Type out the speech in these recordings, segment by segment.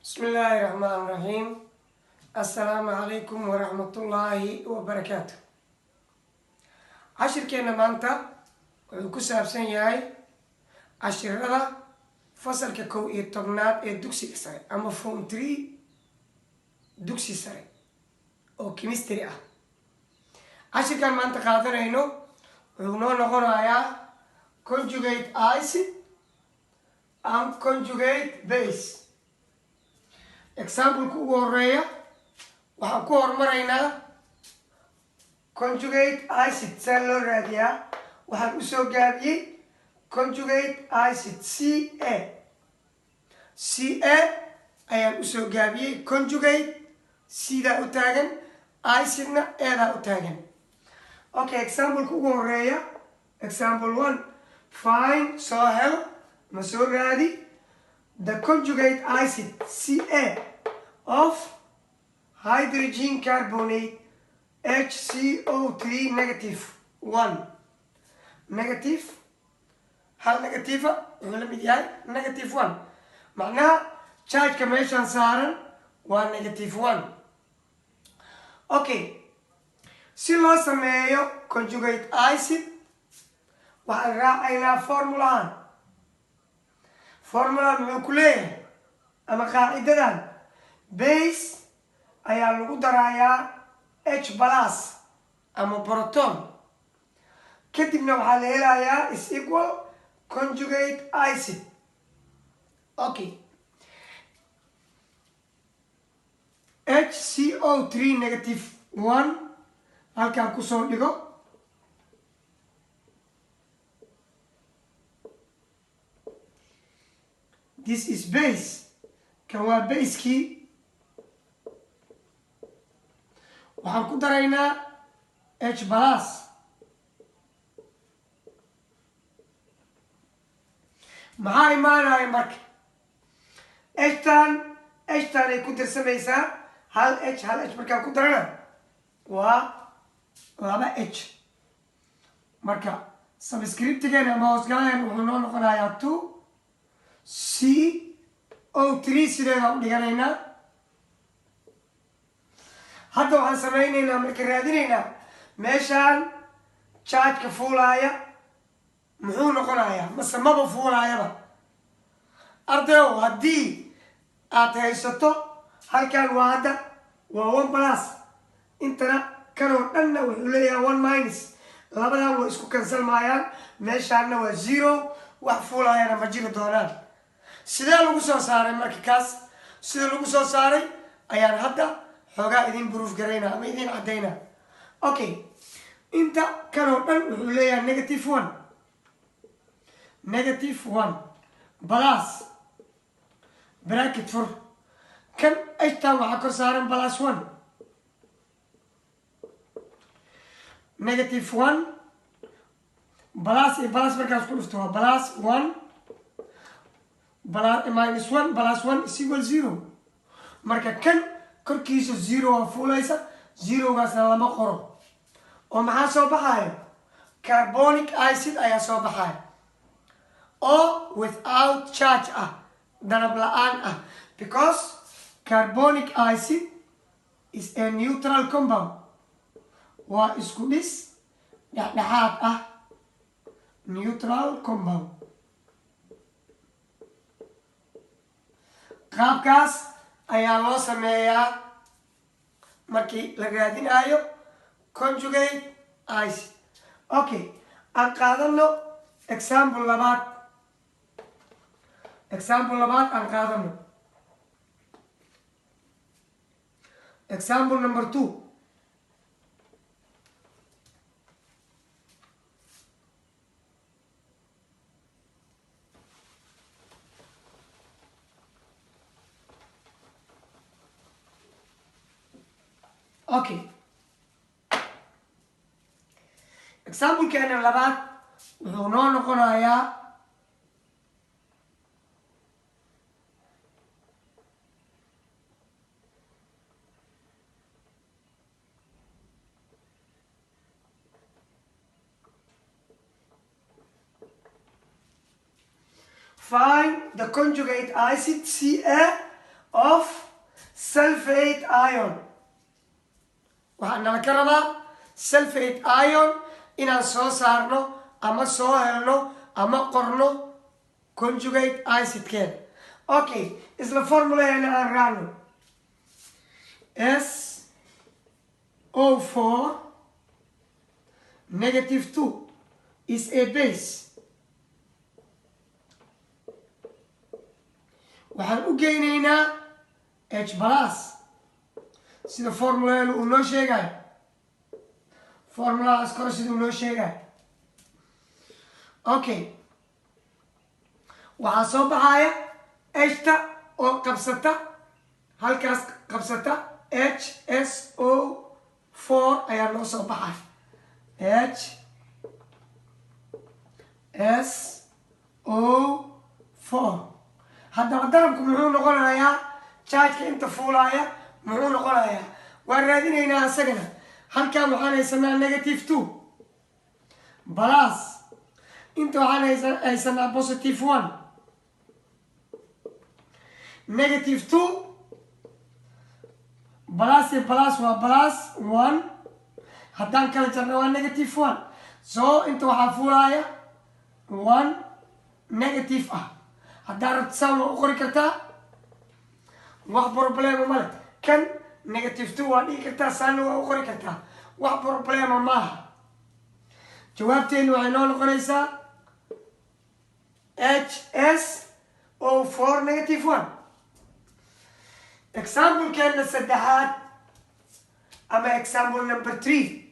بسم الله الرحمن الرحيم. السلام عليكم ورحمة الله وبركاته. عشر كينا مانتا وكساب سنياي عشر رضا فصل ككو إيطبنات دوكسي سري أما فوم تري دوكسي سري أو كيمستري عشر كان مانتا قادر هينو ونو نقول آيا conjugate acid and conjugate base. Example ku horeeya waxaan ku hormaraynaa conjugate acid see loo raadiyaa waxaan usoo gaabiyey conjugate acid ca ayaan usoo gaabiyey conjugate cdaa u taagan acidna eedaa u taagan. Okay, example ku horeeya example 1 find soo hel ma soo raadi the conjugate acid Ca of hydrogen carbonate HCO3 negative 1 negative hal negative wuxuu la mid yahay negative 1 macnaha charge-ka meeshaan saaran waa negative 1. Okay, si loo sameeyo conjugate acid waxaan raacaynaa formulahan. formula muxuu ku leeyahay ama qaacidadan base ayaa lagu darayaa h plus ama proton kadibna waxaa la helayaa is equal conjugate acid. Okay, HCO3 negative 1 halkaan kusoo dhigo this is base kan waa basekii waxaan ku daraynaa h plus maxaa imaanaya marka htan ay ku dirsamaysaa hal h markaan ku darana waa laba h marka subscriptigeena ama hoosgalayan wuxuu noo noqonayaa 2 CO3 sideeda u dhiganaynaa. hadda waxaan samaynaynaa marka raadinaynaa meeshaan charge-ka fuulaaya muxuu noqonayaa mase maba fuulaayaba. ardayow haddii aad haysato halkan waa hadda waa 1 plus intana kanoo dhanna wuxuu leeyahay 1 minus labadan way isku kansalmaayaan meeshaanna waa 0 wax fuulaayana ma jiri doonaan. sidee lagu soo saaray marka kaas sida lagu soo saaray ayaan hadda xoogaa idin proof garaynaa ama idin caddaynaa. Okay, inta kanoo dhan wuxuu leeyahay negative 1 plus bracket fur kan htan waxaa kor saaran plus 1 negative 1 plus iyo plus markaas ku dhufto waa plus 1 minus 1 plus 1 is equal 0 marka kan korkiisa 0 waa fuulaysa 0gaasna lama qoro oo maxaa soo baxaya carbonic acid ayaa soo baxaya oo without charge ah danab la-aan ah because carbonic acid is a neutral compound waa isku dhis dhexdhexaad ah neutral compound. qaabkaas ayaa loo sameeyaa markii la raadinayo conjugate acid. Okay, aan qaadano example labaad aan qaadano example number 2. Okay, example keena labaad wuxuu noo noqonayaa find the conjugate acid Ca of sulfate ion. waxaa nala ka rabaa sulfate ion inaan soo saarno ama soo helno ama qorno conjugate acidkeeda. okay, isla formulaheena aan raacno. SO4 -2 is a base. waxaan u geynaynaa H plus sida formulaheenu uu noo sheegayo. formuladaas kore sida uu noo sheegayo. okay, waxaa soo baxaya H-ta oo qabsata halkaas qabsata HSO4 ayaa noo soo baxay. HSO4 haddaba darabku muxuu noqonayaa? chargeka inta fuulaya muxuu noqonayaa? waan raadinaynaa asagana. halkan waxaan haysanaa -2 plus inta waxaan haysanaa +1. -2 plus iyo plus waa +1. haddaan kala jarno waa -1. so inta waxaa fuulaya 1 negative ah. haddaa rabta saan waa u qori kartaa, wax problema male. kan -2 waa dhigi kartaa, saanna waa u qori kartaa, wax problema maaha. jawaabteenu waxay noo noqonaysaa HSO4 -1. example-keena saddexaad ama example number 3.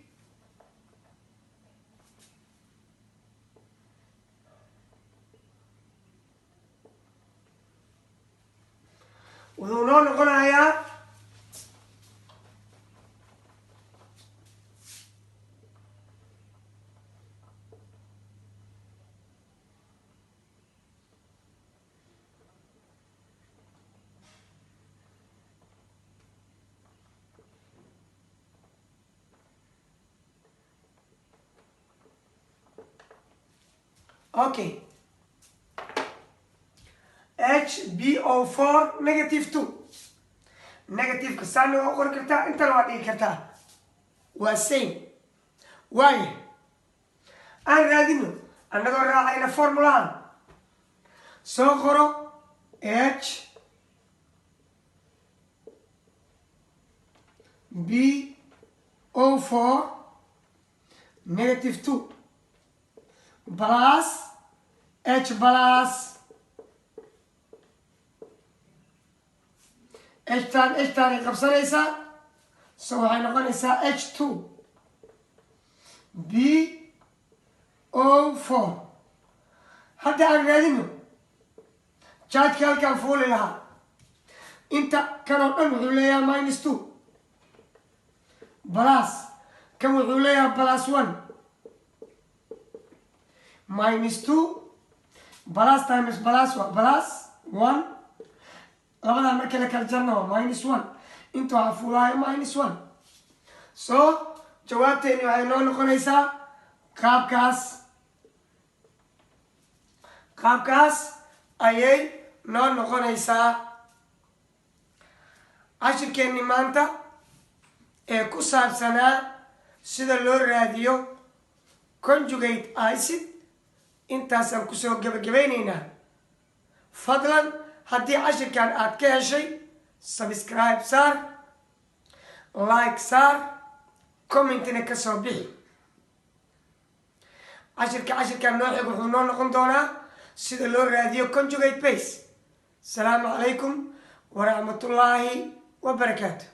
wuxuu noo noqonayaa okay, HbO4 -2. negativeka saana waa u qori kartaa, intana waa dhigi kartaa, waa same. waaye aan raadino annagoo raacayna formulahan. soo qoro HbO4 -2 plus H plus H-taan ay qabsanaysaa, so waxay noqonaysaa H2 BO4. hadda aan raadino chargeka halkaan fuuli lahaa. inta kan oo dhan wuxuu leeyahay -2 plus kan wuxuu leeyahay +1 -2 plus times plus waa +1. labadaa markii la kala jarna waa -1. inta waxaa fuulaayo -1. so jawaabteeni waxay noo noqonaysaa qaabkaas ayay noo noqonaysaa. cashirkeenni maanta ee ku saabsanaa sida loo raadiyo conjugate acid intaasaan kusoo gebagabaynaynaa. fadlan haddii cashirkan aad ka heshay subscribe saar, like saar, commentina ka soo bixi. cashirkan noo xig wuxuu noo noqon doonaa sida loo raadiyo conjugate base. asalaamu calaykum waraxmatullaahi wabarakaatu.